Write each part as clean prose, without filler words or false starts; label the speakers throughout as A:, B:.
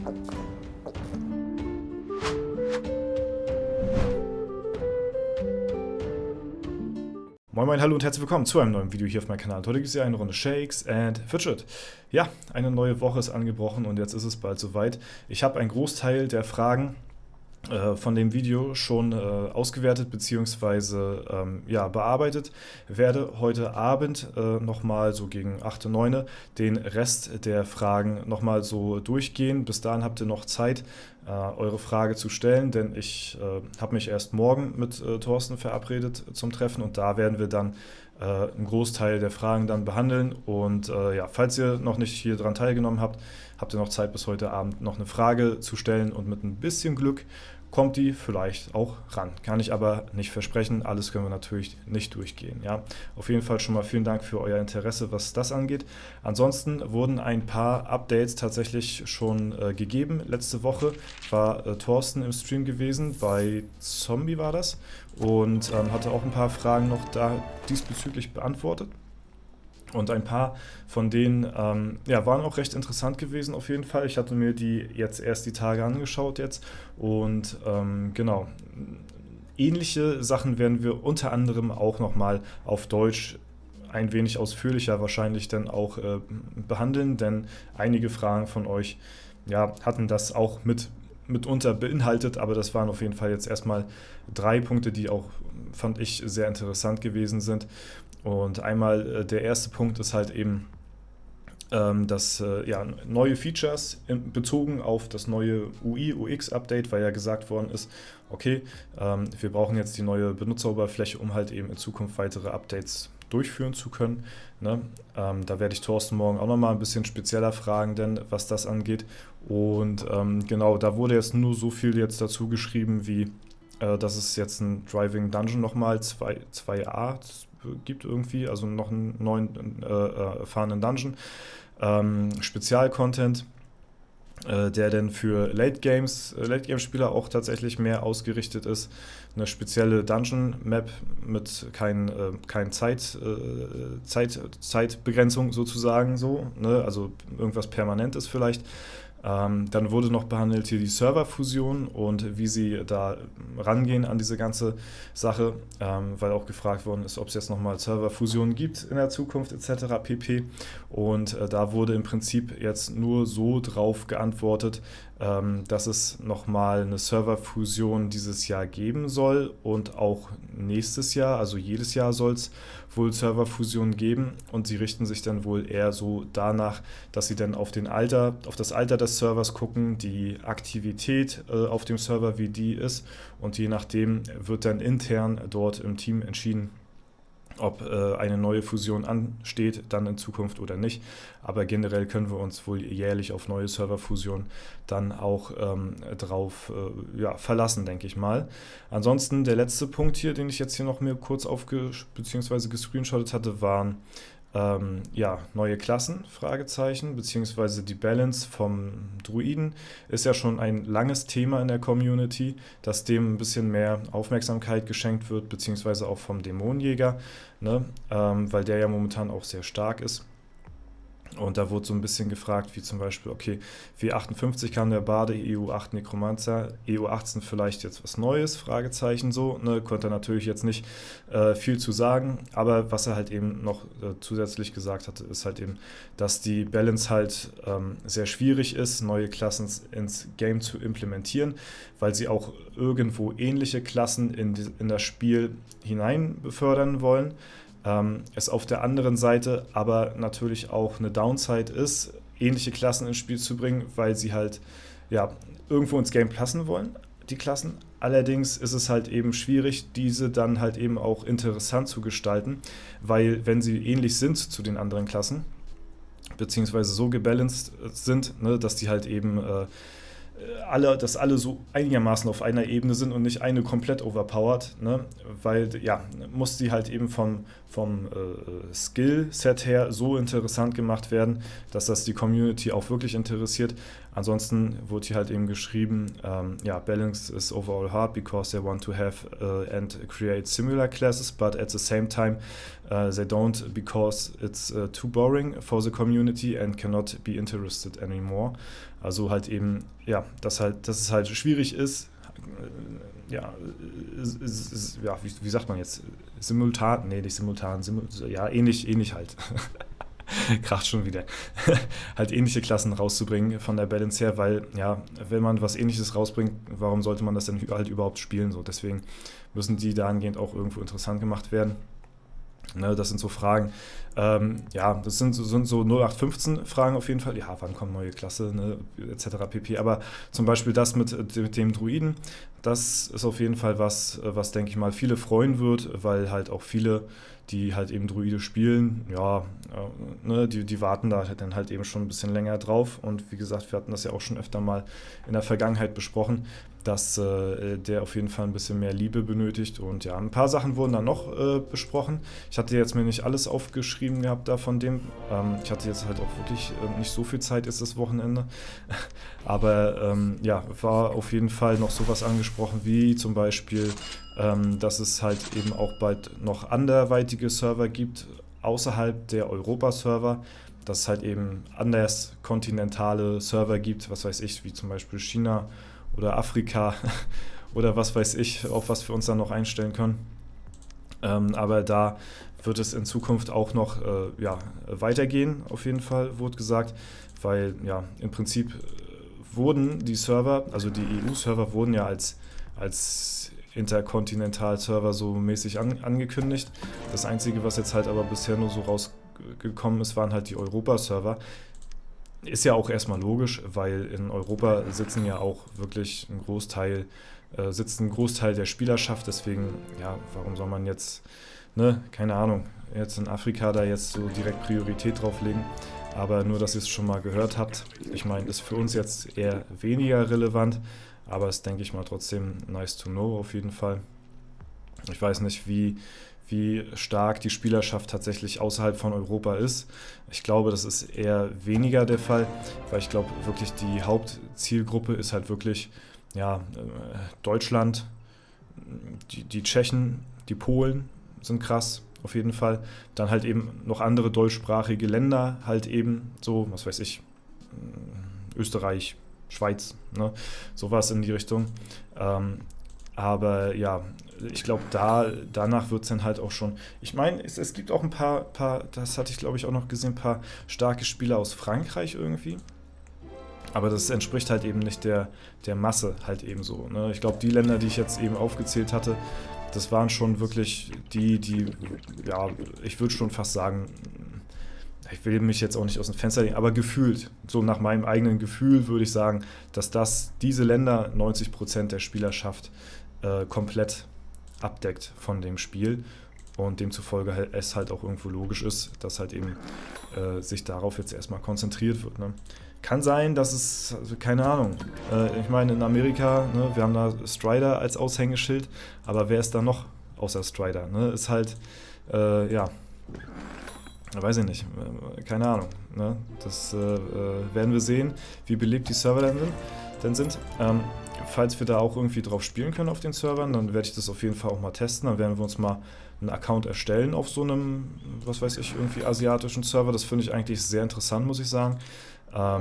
A: Moin Moin, hallo und herzlich willkommen zu einem neuen Video hier auf meinem Kanal. Heute gibt es ja eine Runde Shakes and Fidget. Ja, eine neue Woche ist angebrochen und jetzt ist es bald soweit. Ich habe einen Großteil der Fragen von dem Video schon ausgewertet bzw. bearbeitet. Werde heute Abend nochmal so gegen 8, 9 den Rest der Fragen nochmal so durchgehen. Bis dahin habt ihr noch Zeit, eure Frage zu stellen, denn ich habe mich erst morgen mit Thorsten verabredet zum Treffen und da werden wir dann einen Großteil der Fragen dann behandeln und falls ihr noch nicht hier dran teilgenommen habt, habt ihr noch Zeit bis heute Abend noch eine Frage zu stellen und mit ein bisschen Glück kommt die vielleicht auch ran. Kann ich aber nicht versprechen, alles können wir natürlich nicht durchgehen. Ja? Auf jeden Fall schon mal vielen Dank für euer Interesse, was das angeht. Ansonsten wurden ein paar Updates tatsächlich schon gegeben. Letzte Woche war Thorsten im Stream gewesen, bei Zombie war das, und hatte auch ein paar Fragen noch da diesbezüglich beantwortet. Und ein paar von denen waren auch recht interessant gewesen auf jeden Fall. Ich hatte mir die jetzt erst die Tage angeschaut jetzt und genau, ähnliche Sachen werden wir unter anderem auch nochmal auf Deutsch ein wenig ausführlicher wahrscheinlich dann auch behandeln, denn einige Fragen von euch hatten das auch mitunter beinhaltet, aber das waren auf jeden Fall jetzt erstmal 3 Punkte, die auch, fand ich, sehr interessant gewesen sind. Und einmal der erste Punkt ist halt eben, dass neue Features bezogen auf das neue UI/UX-Update, weil ja gesagt worden ist, okay, wir brauchen jetzt die neue Benutzeroberfläche, um halt eben in Zukunft weitere Updates durchführen zu können. Ne? Da werde ich Thorsten morgen auch nochmal ein bisschen spezieller fragen, denn was das angeht. Und genau, da wurde jetzt nur so viel jetzt dazu geschrieben, wie dass es jetzt ein Driving Dungeon nochmal 2a gibt irgendwie, also noch einen neuen erfahrenen Dungeon. Spezial-Content, der denn für Late-Game-Spieler auch tatsächlich mehr ausgerichtet ist. Eine spezielle Dungeon-Map mit kein Zeitbegrenzung sozusagen so, ne? Also irgendwas Permanentes vielleicht. Dann wurde noch behandelt hier die Serverfusion und wie sie da rangehen an diese ganze Sache, weil auch gefragt worden ist, ob es jetzt nochmal Serverfusionen gibt in der Zukunft etc. pp. Und da wurde im Prinzip jetzt nur so drauf geantwortet, dass es nochmal eine Serverfusion dieses Jahr geben soll und auch nächstes Jahr, also jedes Jahr soll es wohl Serverfusionen geben und sie richten sich dann wohl eher so danach, dass sie dann auf das Alter des Servers gucken, die Aktivität auf dem Server, wie die ist, und je nachdem wird dann intern dort im Team entschieden, ob eine neue Fusion ansteht, dann in Zukunft oder nicht. Aber generell können wir uns wohl jährlich auf neue Serverfusionen dann auch drauf verlassen, denke ich mal. Ansonsten der letzte Punkt hier, den ich jetzt hier noch mir kurz bzw. gescreenshottet hatte, waren neue Klassen, Fragezeichen, beziehungsweise die Balance vom Druiden ist ja schon ein langes Thema in der Community, dass dem ein bisschen mehr Aufmerksamkeit geschenkt wird, beziehungsweise auch vom Dämonenjäger, ne? Weil der ja momentan auch sehr stark ist. Und da wurde so ein bisschen gefragt, wie zum Beispiel, okay, W58 kam der Barde, EU8 Nekromancer, EU18 vielleicht jetzt was Neues, Fragezeichen so, ne, konnte er natürlich jetzt nicht viel zu sagen, aber was er halt eben noch zusätzlich gesagt hatte, ist halt eben, dass die Balance halt sehr schwierig ist, neue Klassen ins Game zu implementieren, weil sie auch irgendwo ähnliche Klassen in das Spiel hinein befördern wollen. Es auf der anderen Seite aber natürlich auch eine Downside ist, ähnliche Klassen ins Spiel zu bringen, weil sie halt irgendwo ins Game passen wollen, die Klassen. Allerdings ist es halt eben schwierig, diese dann halt eben auch interessant zu gestalten, weil wenn sie ähnlich sind zu den anderen Klassen, beziehungsweise so gebalanced sind, ne, dass die halt eben alle so einigermaßen auf einer Ebene sind und nicht eine komplett overpowered, ne? Weil muss die halt eben vom Skill-Set her so interessant gemacht werden, dass das die Community auch wirklich interessiert. Ansonsten wurde hier halt eben geschrieben, ja, balance is overall hard because they want to have and create similar classes, but at the same time they don't because it's too boring for the community and cannot be interested anymore. Also halt eben, ja, dass es halt schwierig ist, ja, ja, wie sagt man jetzt? Simultan, nee, nicht simultan, ja, ähnlich halt. Kracht schon wieder. Halt ähnliche Klassen rauszubringen von der Balance her, weil, ja, wenn man was Ähnliches rausbringt, warum sollte man das denn halt überhaupt spielen? So, deswegen müssen die dahingehend auch irgendwo interessant gemacht werden. Ne, das sind so Fragen. Ja, das sind so 0815 Fragen auf jeden Fall. Ja, wann kommt neue Klasse, ne, etc. pp. Aber zum Beispiel das mit dem Druiden, das ist auf jeden Fall was denke ich mal, viele freuen wird, weil halt auch viele, die halt eben Druide spielen, ja, ne, die warten da dann halt eben schon ein bisschen länger drauf. Und wie gesagt, wir hatten das ja auch schon öfter mal in der Vergangenheit besprochen, dass der auf jeden Fall ein bisschen mehr Liebe benötigt. Und ja, ein paar Sachen wurden dann noch besprochen. Ich hatte jetzt mir nicht alles aufgeschrieben gehabt da von dem. Ich hatte jetzt halt auch wirklich nicht so viel Zeit jetzt das Wochenende. Aber ja, war auf jeden Fall noch sowas angesprochen wie zum Beispiel, dass es halt eben auch bald noch anderweitige Server gibt, außerhalb der Europa-Server, dass es halt eben anders kontinentale Server gibt, was weiß ich, wie zum Beispiel China oder Afrika oder was weiß ich, auf was wir uns dann noch einstellen können. Aber da wird es in Zukunft auch noch ja, weitergehen, auf jeden Fall, wurde gesagt, weil ja, im Prinzip wurden die Server, also die EU-Server wurden ja als Interkontinental-Server so mäßig angekündigt. Das Einzige, was jetzt halt aber bisher nur so rausgekommen ist, waren halt die Europa-Server. Ist ja auch erstmal logisch, weil in Europa sitzen ja auch wirklich ein Großteil der Spielerschaft, deswegen, ja, warum soll man jetzt, ne, keine Ahnung, jetzt in Afrika da jetzt so direkt Priorität drauf legen, aber nur, dass ihr es schon mal gehört habt. Ich meine, ist für uns jetzt eher weniger relevant, aber es denke ich mal trotzdem nice to know auf jeden Fall. Ich weiß nicht, wie stark die Spielerschaft tatsächlich außerhalb von Europa ist. Ich glaube, das ist eher weniger der Fall, weil ich glaube wirklich die Hauptzielgruppe ist halt wirklich ja, Deutschland, die Tschechen, die Polen sind krass, auf jeden Fall. Dann halt eben noch andere deutschsprachige Länder, halt eben so, was weiß ich, Österreich, Schweiz, ne? Sowas in die Richtung. Aber ja, ich glaube, danach wird es dann halt auch schon. Ich meine, es gibt auch ein paar, das hatte ich glaube ich auch noch gesehen, ein paar starke Spieler aus Frankreich irgendwie. Aber das entspricht halt eben nicht der Masse halt eben so. Ne? Ich glaube, die Länder, die ich jetzt eben aufgezählt hatte, das waren schon wirklich die, ja, ich würde schon fast sagen, ich will mich jetzt auch nicht aus dem Fenster legen, aber gefühlt, so nach meinem eigenen Gefühl würde ich sagen, dass diese Länder 90% der Spielerschaft komplett abdeckt von dem Spiel und demzufolge es halt auch irgendwo logisch ist, dass halt eben sich darauf jetzt erstmal konzentriert wird. Ne? Kann sein, dass es, also keine Ahnung, ich meine in Amerika, ne, wir haben da Strider als Aushängeschild, aber wer ist da noch außer Strider? Ne? Ist halt, ja, weiß ich nicht, keine Ahnung. Ne? Das werden wir sehen, wie belebt die Server denn sind. Falls wir da auch irgendwie drauf spielen können auf den Servern, dann werde ich das auf jeden Fall auch mal testen. Dann werden wir uns mal einen Account erstellen auf so einem, was weiß ich, irgendwie asiatischen Server. Das finde ich eigentlich sehr interessant, muss ich sagen. Da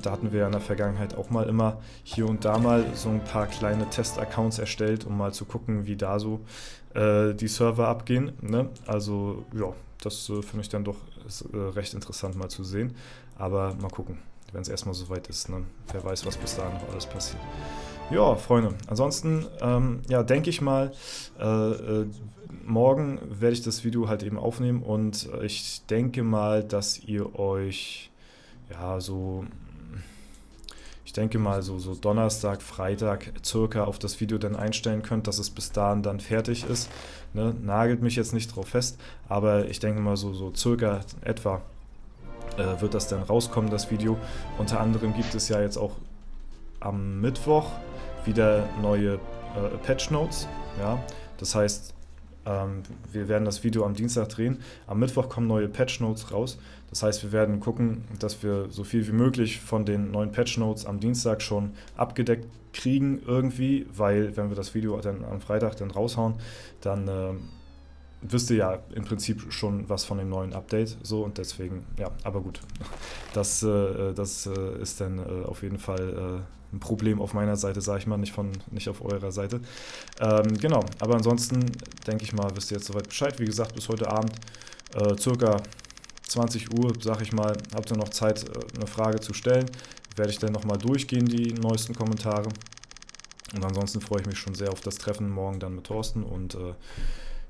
A: hatten wir ja in der Vergangenheit auch mal immer hier und da mal so ein paar kleine Test-Accounts erstellt, um mal zu gucken, wie da so die Server abgehen. Ne? Also ja, das finde ich dann doch recht interessant mal zu sehen. Aber mal gucken, wenn es erstmal soweit ist. Ne? Wer weiß, was bis dahin noch alles passiert. Ja, Freunde, ansonsten ja, denke ich mal, morgen werde ich das Video halt eben aufnehmen und ich denke mal, dass ihr euch ja so, ich denke mal so Donnerstag, Freitag circa auf das Video dann einstellen könnt, dass es bis dahin dann fertig ist. Ne? Nagelt mich jetzt nicht drauf fest, aber ich denke mal so circa etwa wird das dann rauskommen, das Video. Unter anderem gibt es ja jetzt auch am Mittwoch wieder neue Patch Notes. Ja? Das heißt, Wir werden das Video am Dienstag drehen. Am Mittwoch kommen neue Patch Notes raus. Das heißt, wir werden gucken, dass wir so viel wie möglich von den neuen Patch Notes am Dienstag schon abgedeckt kriegen irgendwie, weil wenn wir das Video dann am Freitag dann raushauen, dann wisst ihr ja im Prinzip schon was von dem neuen Update, so, und deswegen, ja, aber gut, das ist dann auf jeden Fall ein Problem auf meiner Seite, sage ich mal, nicht auf eurer Seite. Genau, aber ansonsten denke ich mal, wisst ihr jetzt soweit Bescheid. Wie gesagt, bis heute Abend circa 20 Uhr, sag ich mal, habt ihr noch Zeit, eine Frage zu stellen. Werde ich dann nochmal durchgehen, die neuesten Kommentare. Und ansonsten freue ich mich schon sehr auf das Treffen morgen dann mit Thorsten und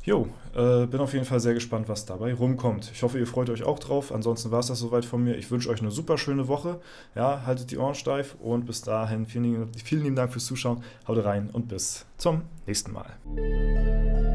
A: bin auf jeden Fall sehr gespannt, was dabei rumkommt. Ich hoffe, ihr freut euch auch drauf. Ansonsten war es das soweit von mir. Ich wünsche euch eine super schöne Woche. Ja, haltet die Ohren steif und bis dahin vielen lieben Dank fürs Zuschauen. Haut rein und bis zum nächsten Mal.